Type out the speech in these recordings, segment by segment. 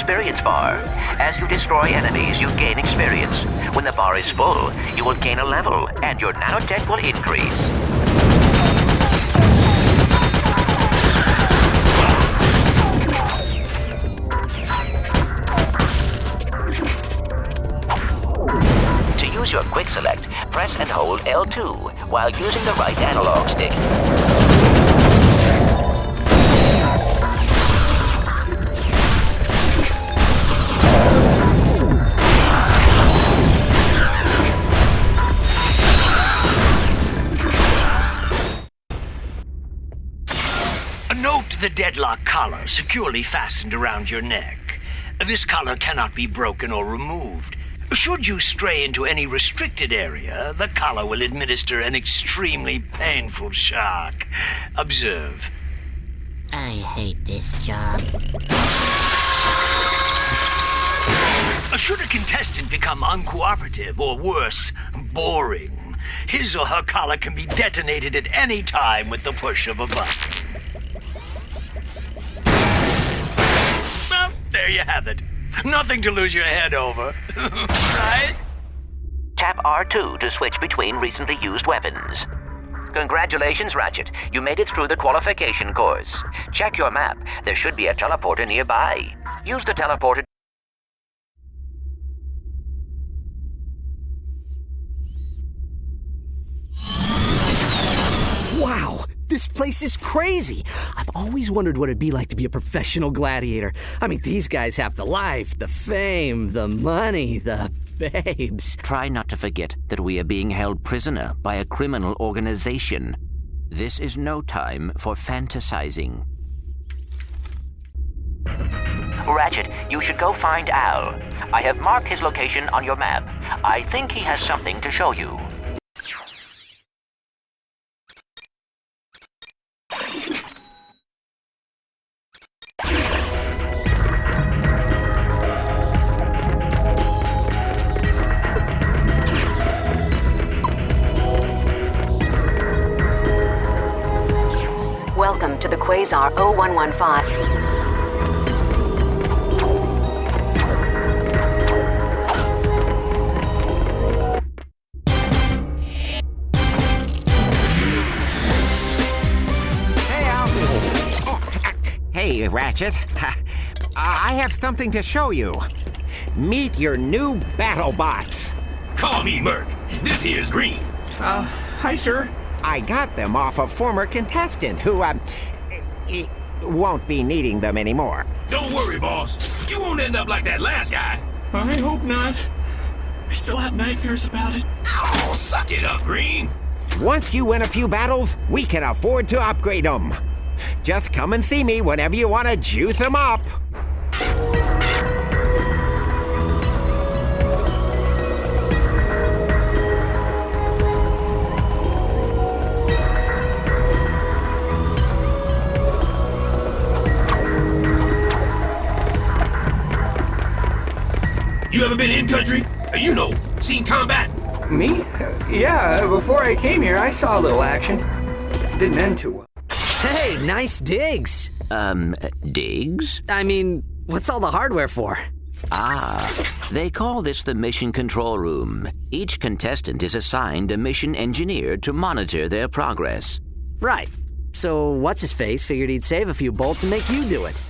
experience bar. As you destroy enemies, you gain experience. When the bar is full, you will gain a level, and your nanotech will increase. To use your quick select, press and hold L2 while using the right analog stick. Note the deadlock collar securely fastened around your neck. This collar cannot be broken or removed. Should you stray into any restricted area, the collar will administer an extremely painful shock. Observe. I hate this job. Should a contestant become uncooperative or worse, boring, his or her collar can be detonated at any time with the push of a button. Well, there you have it. Nothing to lose your head over, right? Tap R2 to switch between recently used weapons. Congratulations, Ratchet. You made it through the qualification course. Check your map. There should be a teleporter nearby. Use the teleporter. Wow, this place is crazy. I've always wondered what it'd be like to be a professional gladiator. I mean, these guys have the life, the fame, the money, the babes. Try not to forget that we are being held prisoner by a criminal organization. This is no time for fantasizing. Ratchet, you should go find Al. I have marked his location on your map. I think he has something to show you. Welcome to the Quasar 0115. Hey, Ratchet. I have something to show you. Meet your new battle bots. Call me Merc. This here's Green. Hi, sir. I got them off a former contestant who, won't be needing them anymore. Don't worry, boss. You won't end up like that last guy. I hope not. I still have nightmares about it. Oh, suck it up, Green. Once you win a few battles, we can afford to upgrade them. Just come and see me whenever you want to juice them up. You ever been in country? Seen combat? Me? Yeah, before I came here, I saw a little action. Didn't end too well. Hey, nice digs. Digs? I mean, what's all the hardware for? They call this the mission control room. Each contestant is assigned a mission engineer to monitor their progress. Right. So what's-his-face figured he'd save a few bolts and make you do it.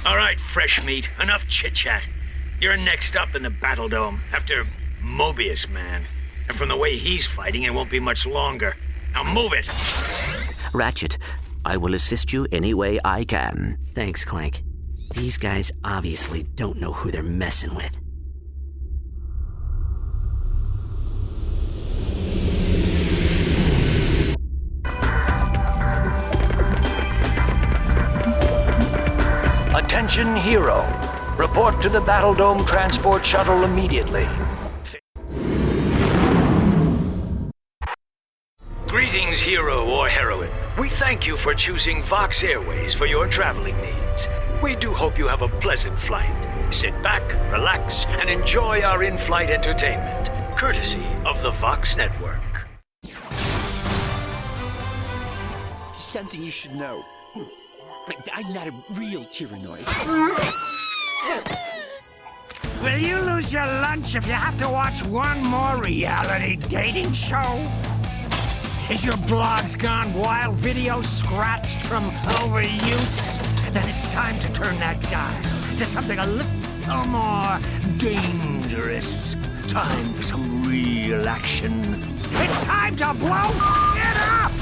All right, fresh meat. Enough chit-chat. You're next up in the Battle Dome after Mobius Man. And from the way he's fighting, it won't be much longer. Now move it! Ratchet, I will assist you any way I can. Thanks, Clank. These guys obviously don't know who they're messing with. Attention, Hero. Report to the Battle Dome transport shuttle immediately. Greetings, hero or heroine. We thank you for choosing Vox Airways for your traveling needs. We do hope you have a pleasant flight. Sit back, relax, and enjoy our in-flight entertainment, courtesy of the Vox Network. Something you should know. I'm not a real Tyrannoid. Will you lose your lunch if you have to watch one more reality dating show? Is your blogs gone wild, video scratched from overuse? Then it's time to turn that dial to something a little more dangerous. Time for some real action. It's time to blow it up!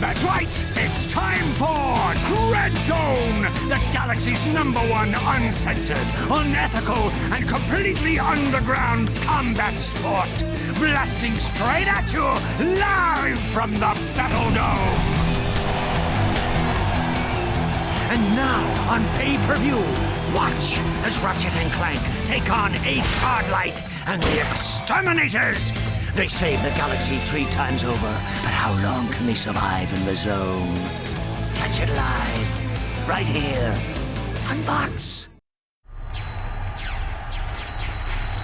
That's right, it's time for Dread Zone, the galaxy's #1 uncensored, unethical, and completely underground combat sport. Blasting straight at you, live from the Battle Dome. And now, on pay-per-view, watch as Ratchet and Clank take on Ace Hardlight and the Exterminators. They save the galaxy 3 times over, but how long can they survive in the zone? Catch it live, right here, on Vox.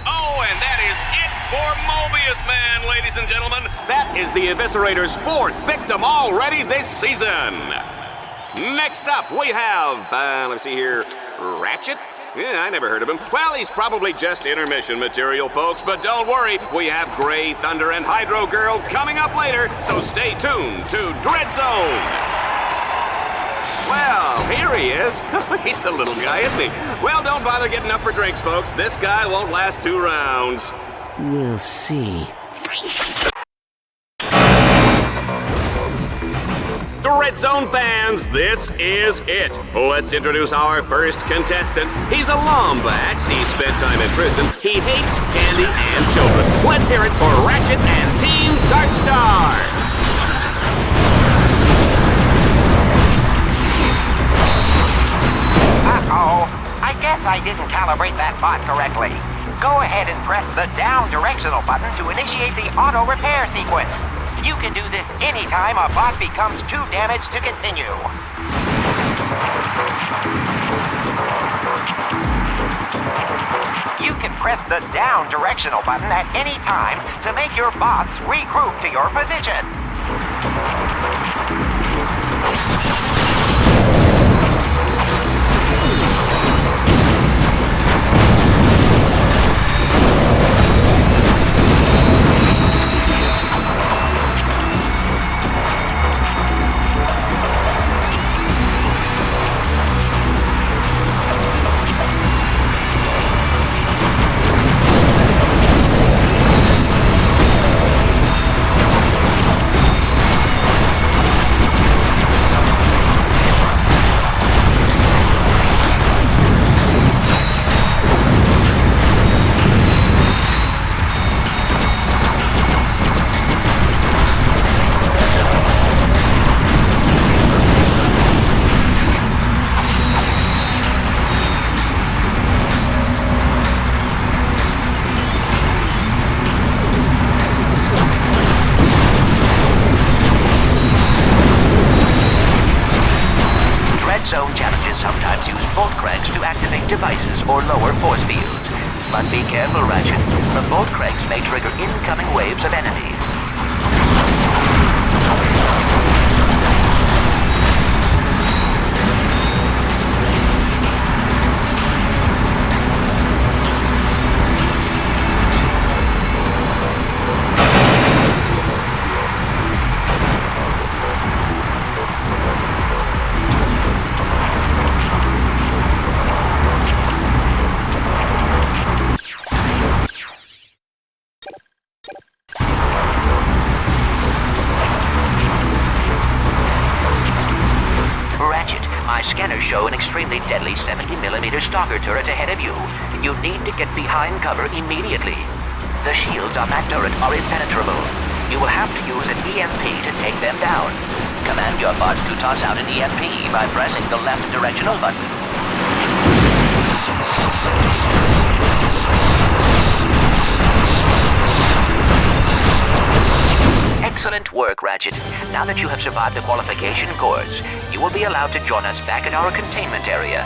Oh, and that is it for Mobius Man, ladies and gentlemen. That is the Eviscerator's 4th victim already this season. Next up, we have, let's see here, Ratchet? Yeah, I never heard of him. Well, he's probably just intermission material, folks, but don't worry, we have Grey Thunder and Hydro Girl coming up later, so stay tuned to Dread Zone. Well, here he is. He's a little guy, isn't he? Well, don't bother getting up for drinks, folks. This guy won't last 2 rounds. We'll see. Dread Zone fans, this is it. Let's introduce our first contestant. He's a Lombax. He spent time in prison. He hates candy and children. Let's hear it for Ratchet and Team Darkstar. Uh-oh. I guess I didn't calibrate that bot correctly. Go ahead and press the down directional button to initiate the auto repair sequence. You can do this anytime a bot becomes too damaged to continue. You can press the down directional button at any time to make your bots regroup to your position. Zone challenges sometimes use bolt cranks to activate devices or lower force fields. But be careful, Ratchet. The bolt cranks may trigger incoming waves of enemies. My scanners show an extremely deadly 70mm stalker turret ahead of you. You need to get behind cover immediately. The shields on that turret are impenetrable. You will have to use an EMP to take them down. Command your bots to toss out an EMP by pressing the left directional button. Excellent work, Ratchet. Now that you have survived the qualification course, you will be allowed to join us back at our containment area.